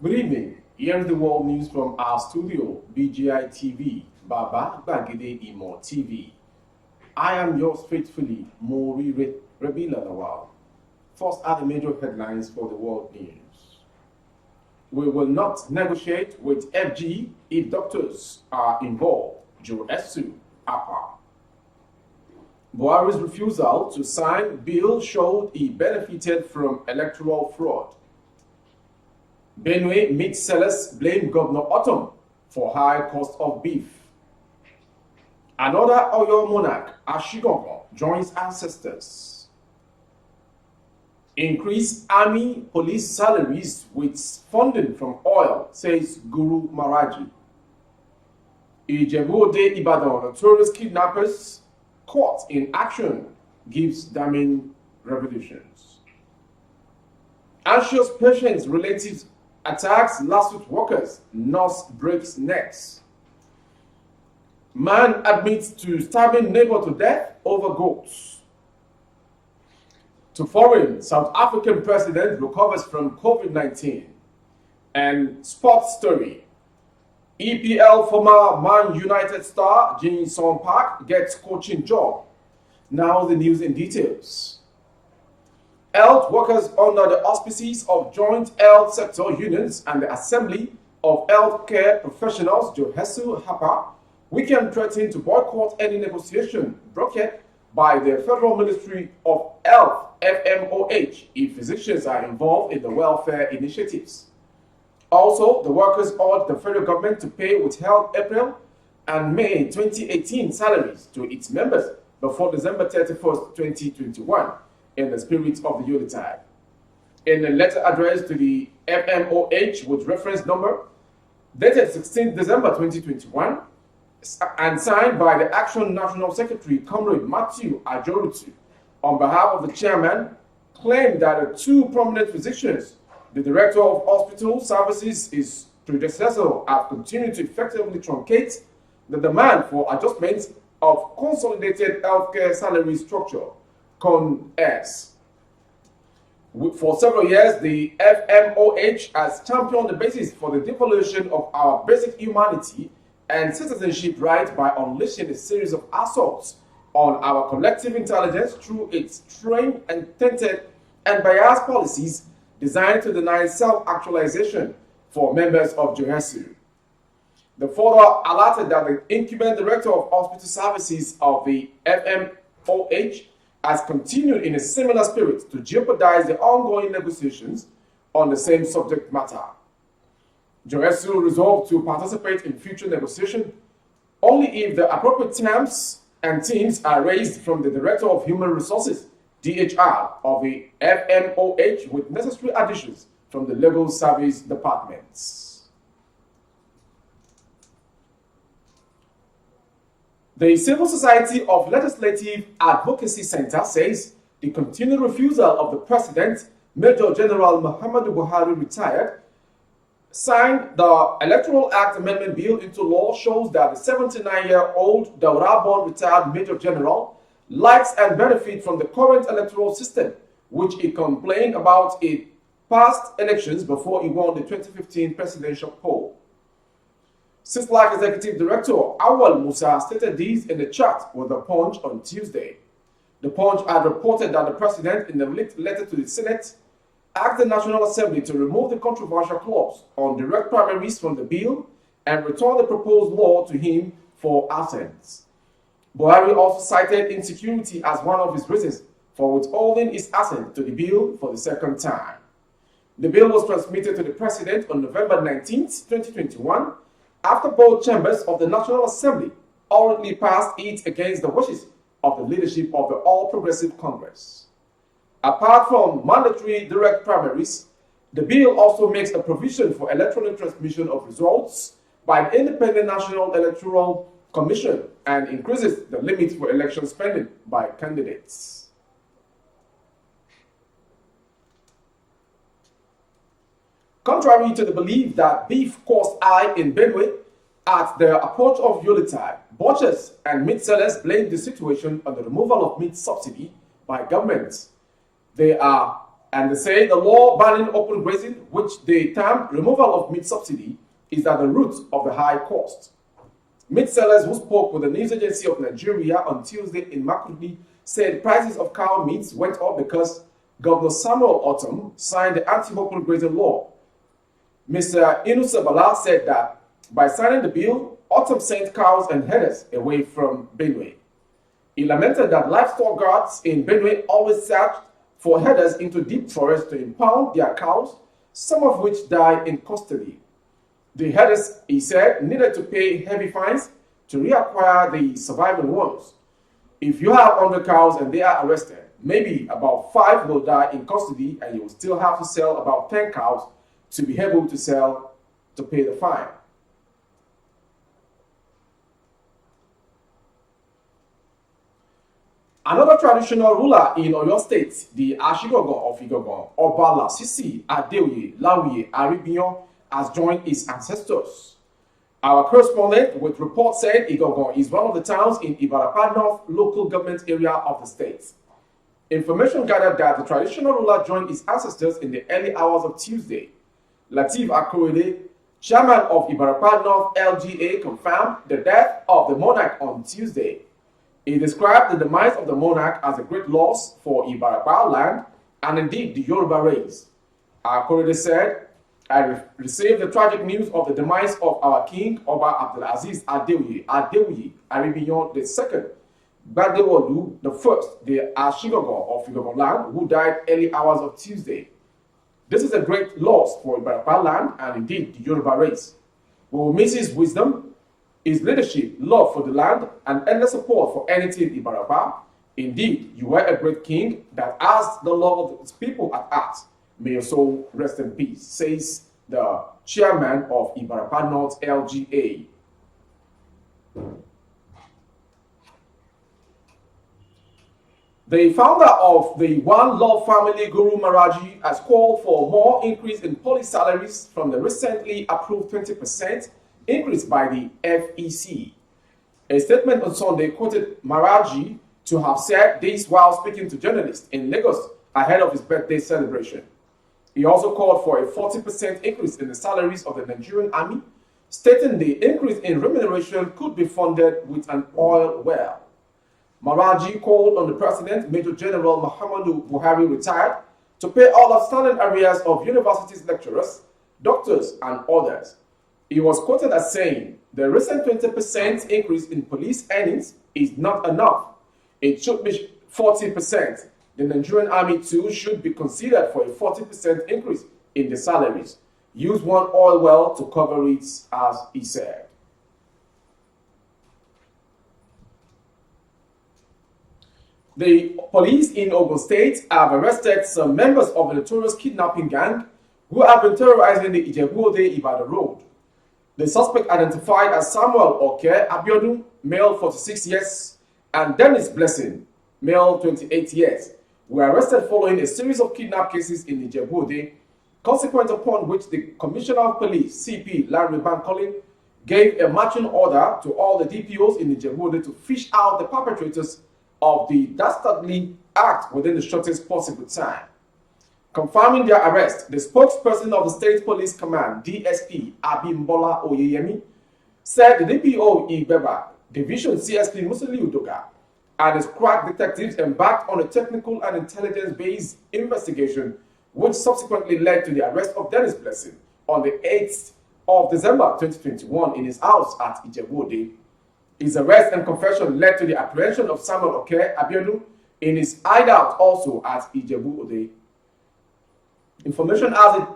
Good evening. Here is the world news from our studio, BGI TV, Baba Bagide Imo TV. I am yours faithfully, Mori Rebila Nawal. First are the major headlines for the world news. We will not negotiate with FG if doctors are involved, Joe Esu, APA. Buhari's refusal to sign bill showed he benefited from electoral fraud. Benue meat sellers blame Governor Autumn for high cost of beef. Another Oyo monarch, Ashigongo, joins ancestors. Increase army police salaries with funding from oil, says Guru Maraji. Ijebu Ode-Ibadan, Notorius Kidnappers, caught in action, gives damning revelations. Anxious patients, relatives attacks lawsuit workers, nurse breaks necks. Man admits to stabbing neighbor to death over goats. To foreign, South African president recovers from COVID-19. And sports story. EPL former Man United star Jin Song Park gets coaching job. Now the news in details. Health workers under the auspices of joint health sector unions and the Assembly of Healthcare Professionals, Johesu Hapa, weekend threatened to boycott any negotiation brokered by the Federal Ministry of Health, FMOH, if physicians are involved in the welfare initiatives. Also, the workers urged the federal government to pay withheld April and May 2018 salaries to its members before December 31st, 2021. In the spirit of the Unitide. In a letter addressed to the FMOH with reference number dated 16 December 2021 and signed by the Action National Secretary Comrade Matthew Ajorutu on behalf of the chairman, claimed that the two prominent physicians, the director of hospital services, his predecessor, have continued to effectively truncate the demand for adjustments of consolidated healthcare salary structure. Con-S. For several years, the FMOH has championed the basis for the devolution of our basic humanity and citizenship rights by unleashing a series of assaults on our collective intelligence through its trained and tainted and biased policies designed to deny self-actualization for members of Johesu. The further alerted that the incumbent director of hospital services of the FMOH has continued in a similar spirit to jeopardize the ongoing negotiations on the same subject matter. Johesu resolved to participate in future negotiations only if the appropriate terms and teams are raised from the Director of Human Resources, DHR, of the FMOH with necessary additions from the Legal Service Departments. The Civil Society of Legislative Advocacy Center says the continued refusal of the President, Major General Muhammadu Buhari, retired, signed the Electoral Act Amendment Bill into law shows that the 79-year-old Daura-born retired Major General likes and benefits from the current electoral system, which he complained about in past elections before he won the 2015 presidential poll. Sislak Executive Director Awal Musa stated this in a chat with The Punch on Tuesday. The Punch had reported that the President, in a letter to the Senate, asked the National Assembly to remove the controversial clause on direct primaries from the bill and return the proposed law to him for assent. Buhari also cited insecurity as one of his reasons for withholding his assent to the bill for the second time. The bill was transmitted to the President on November 19, 2021, after both chambers of the National Assembly already passed it against the wishes of the leadership of the All Progressive Congress. Apart from mandatory direct primaries, the bill also makes a provision for electronic transmission of results by the Independent National Electoral Commission and increases the limit for election spending by candidates. Contrary to the belief that beef costs high in Benue, at the approach of Yulitide, butchers and meat sellers blame the situation on the removal of meat subsidy by government. They are And they say the law banning open grazing, which they term removal of meat subsidy, is at the root of the high cost. Meat sellers who spoke with the News Agency of Nigeria on Tuesday in Makurdi said prices of cow meats went up because Governor Samuel Otom signed the anti-open grazing law. Mr. Inusa Bala said that by signing the bill, Otom sent cows and herders away from Benue. He lamented that livestock guards in Benue always searched for herders into deep forests to impound their cows, some of which died in custody. The herders, he said, needed to pay heavy fines to reacquire the surviving ones. If you have 100 cows and they are arrested, maybe about 5 will die in custody and you will still have to sell about 10 cows to be able to sell to pay the fine. Another traditional ruler in Oyo State, the Ashigogon of Igogon, Oba Lasisi Adeoye Lawiye Aribiyon, has joined his ancestors. Our correspondent with reports said Igogon is one of the towns in Ibarapa North local government area of the state. Information gathered that the traditional ruler joined his ancestors in the early hours of Tuesday. Lateef Akorede, chairman of Ibarapa North LGA, confirmed the death of the monarch on Tuesday. He described the demise of the monarch as a great loss for Ibarapa land and indeed the Yoruba race. Akorede said, I received the tragic news of the demise of our king, Oba Abdulaziz Adeoye Aribiyon II, Badewolu I, the Ashigogon of Igogon land, who died early hours of Tuesday. This is a great loss for Ibarapa land and indeed the Yoruba race. We will miss his wisdom, his leadership, love for the land, and endless support for anything Ibarapa. Indeed, you were a great king that has the love of his people at heart. May your soul rest in peace, says the chairman of Ibarapa North LGA. The founder of the One Love family, Guru Maharaji, has called for more increase in police salaries from the recently approved 20% increase by the FEC. A statement on Sunday quoted Maharaji to have said this while speaking to journalists in Lagos ahead of his birthday celebration. He also called for a 40% increase in the salaries of the Nigerian army, stating the increase in remuneration could be funded with an oil well. Maharaji called on the President, Major General Muhammadu Buhari, retired, to pay all outstanding arrears of universities lecturers, doctors, and others. He was quoted as saying, the recent 20% increase in police earnings is not enough. It should be 40%. The Nigerian army too should be considered for a 40% increase in the salaries. Use one oil well to cover it, as he said. The police in Ogun State have arrested some members of the Notorius kidnapping gang who have been terrorizing the Ijebu Ode-Ibadan road. The suspect, identified as Samuel Oke Abiodun, male 46 years, and Dennis Blessing, male 28 years, were arrested following a series of kidnap cases in Ijebu Ode, consequent upon which the Commissioner of Police, CP Larry Bankole, gave a marching order to all the DPOs in Ijebu Ode to fish out the perpetrators of the dastardly act within the shortest possible time. Confirming their arrest, the spokesperson of the State Police Command, DSP Abimbola Oyeyemi, said the DPO Ibeba, Division CSP Musili Udoga, and his crack detectives embarked on a technical and intelligence-based investigation, which subsequently led to the arrest of Dennis Blessing on the 8th of December 2021 in his house at Ijebu Ode. His arrest and confession led to the apprehension of Samuel Oke Abiodun in his hideout also at Ijebu Ode. Information as it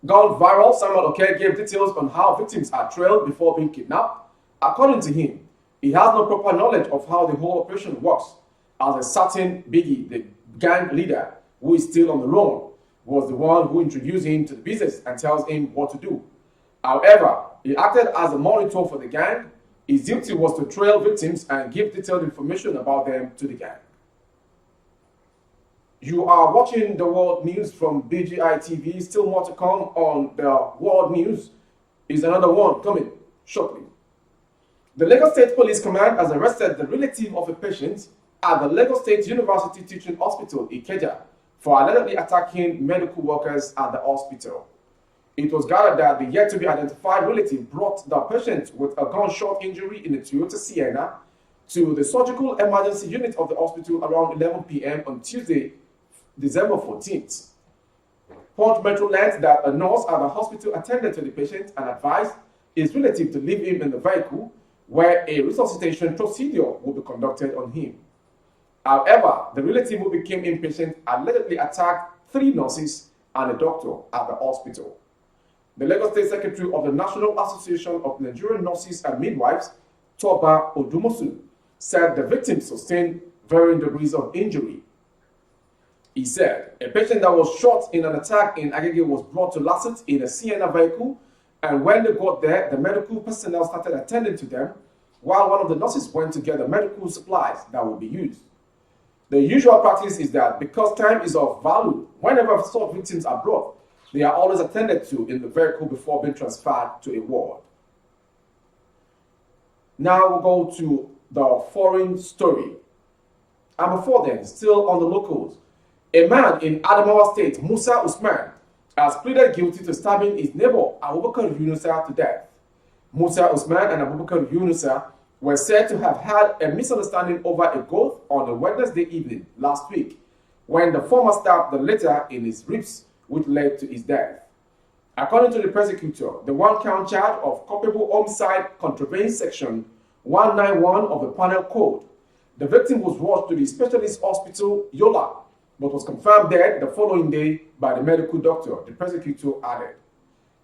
gone viral, Samuel Oke gave details on how victims are trailed before being kidnapped. According to him, he has no proper knowledge of how the whole operation works, as a certain Biggie, the gang leader, who is still on the run, was the one who introduced him to the business and tells him what to do. However, he acted as a monitor for the gang. His duty was to trail victims and give detailed information about them to the gang. You are watching the World News from BGI TV. Still more to come on the World News. Is another one coming shortly. The Lagos State Police Command has arrested the relative of a patient at the Lagos State University Teaching Hospital, Ikeja, for allegedly attacking medical workers at the hospital. It was gathered that the yet-to-be-identified relative brought the patient with a gunshot injury in a Toyota Sienna to the surgical emergency unit of the hospital around 11 p.m. on Tuesday, December 14th. Punch Metro learned that a nurse at the hospital attended to the patient and advised his relative to leave him in the vehicle where a resuscitation procedure will be conducted on him. However, the relative who became impatient allegedly attacked 3 nurses and a doctor at the hospital. The Lagos State Secretary of the National Association of Nigerian Nurses and Midwives, Toba Odumosu, said the victim sustained varying degrees of injury. He said a patient that was shot in an attack in Agege was brought to Laset in a Sienna vehicle, and when they got there, the medical personnel started attending to them while one of the nurses went to get the medical supplies that would be used. The usual practice is that because time is of value, whenever assault victims are brought, they are always attended to in the vehicle before being transferred to a ward. Now we'll go to the foreign story. And before then, still on the locals, a man in Adamawa State, Musa Usman, has pleaded guilty to stabbing his neighbor, Abubakar Yunusa, to death. Musa Usman and Abubakar Yunusa were said to have had a misunderstanding over a goat on a Wednesday evening last week, when the former stabbed the latter in his ribs, which led to his death. According to the prosecutor, the one-count charge of culpable homicide contravenes Section 191 of the Penal Code. The victim was rushed to the specialist hospital, Yola, but was confirmed dead the following day by the medical doctor, the prosecutor added.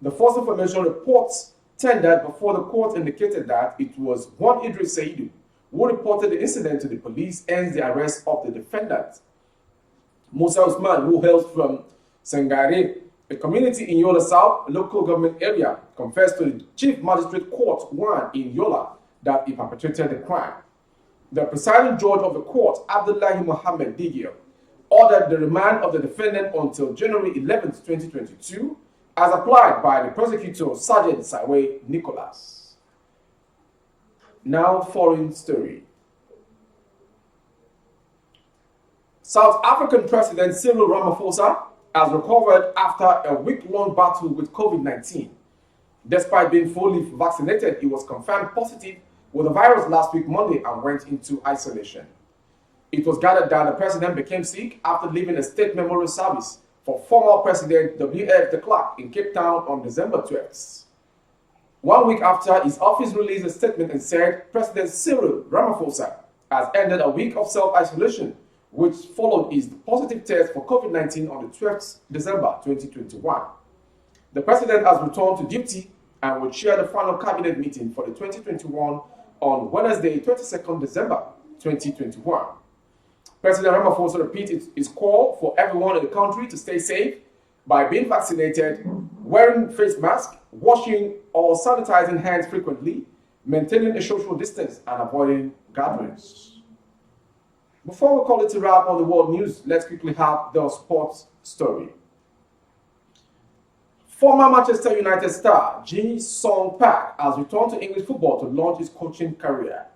The first information reports tendered before the court indicated that it was one Idris Saidu who reported the incident to the police and the arrest of the defendant. Musa Usman, who hails from Sangare, a community in Yola South, local government area, confessed to the Chief Magistrate Court 1 in Yola that he perpetrated the crime. The presiding judge of the court, Abdullahi Mohammed Digir, ordered the remand of the defendant until January 11, 2022, as applied by the prosecutor, Sergeant Saiwe Nicholas. Now, foreign story. South African President Cyril Ramaphosa has recovered after a week-long battle with COVID-19. Despite being fully vaccinated, he was confirmed positive with the virus last week Monday and went into isolation. It was gathered that the president became sick after leaving a state memorial service for former President W.F. de Klerk in Cape Town on December 12th. 1 week after, his office released a statement and said President Cyril Ramaphosa has ended a week of self-isolation, which followed his positive test for COVID-19 on the 12th December 2021. The president has returned to duty and will chair the final cabinet meeting for the 2021 on Wednesday, 22nd December 2021. President Ramaphosa repeated his call for everyone in the country to stay safe by being vaccinated, wearing face masks, washing or sanitizing hands frequently, maintaining a social distance, and avoiding gatherings. Before we call it a wrap on the world news, let's quickly have the sports story. Former Manchester United star Ji-sung Park has returned to English football to launch his coaching career.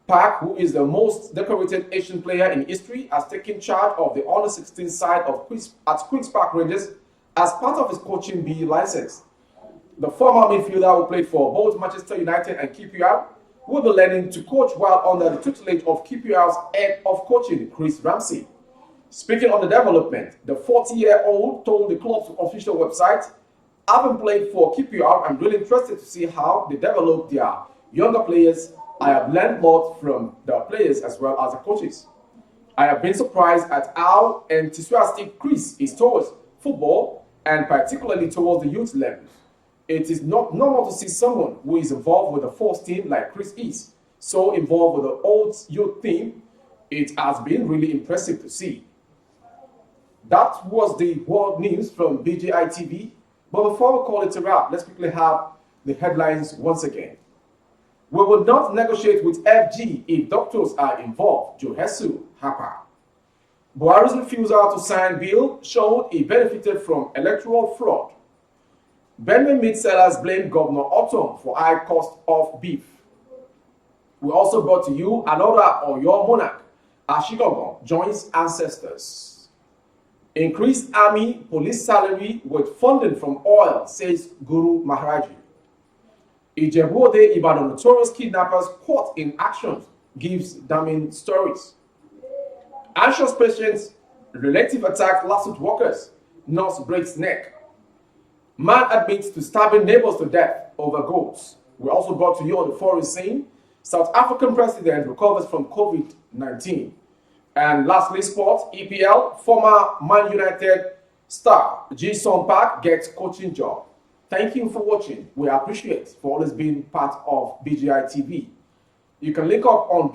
Park, who is the most decorated Asian player in history, has taken charge of the under-16 side at Queen's Park Rangers as part of his coaching B license. The former midfielder who played for both Manchester United and QPR will be learning to coach while under the tutelage of QPR's head of coaching, Chris Ramsey. Speaking on the development, the 40-year-old told the club's official website, "Having played for QPR, I'm really interested to see how they develop their younger players. I have learned a lot from the players as well as the coaches. I have been surprised at how enthusiastic Chris is towards football and particularly towards the youth levels. It is not normal to see someone who is involved with the first team like Chris is, so involved with the old youth team. It has been really impressive to see." That was the world news from BJI TV. But before we call it a wrap, let's quickly have the headlines once again. We will not negotiate with FG if doctors are involved, Johesu Hapa. Buhari's refusal to sign bill showed he benefited from electoral fraud. Benue meat sellers blame Governor Otom for high cost of beef. We also brought to you another Oyo monarch, Ashigogon, joins ancestors. Increase army police salary with funding from oil, says Guru Maharaji. Ijebu Ode-Ibadan Notorius Kidnappers caught in action gives damning stories. Anxious patients, relative attack lawsuit workers, nurse breaks neck. Man admits to stabbing neighbors to death over goats. We also brought to you on the foreign scene. South African president recovers from COVID-19. And lastly, sports, EPL, former Man United star Ji-sung Park gets coaching job. Thank you for watching. We appreciate for always being part of BGI TV. You can link up on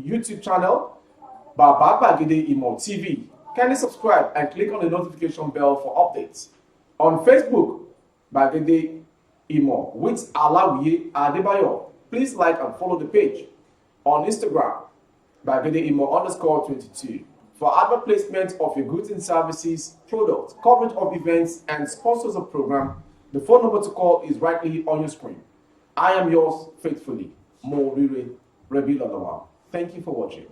YouTube channel Baba Bagede Imo TV. Kindly subscribe and click on the notification bell for updates. On Facebook, Bagede Imo with Alawiye Adebayo. Please like and follow the page. On Instagram, Bagede Imo _22. For advert placement of your goods and services, products, coverage of events, and sponsors of program, the phone number to call is rightly on your screen. I am yours faithfully, Mo Rire Rebila Lawal. Thank you for watching.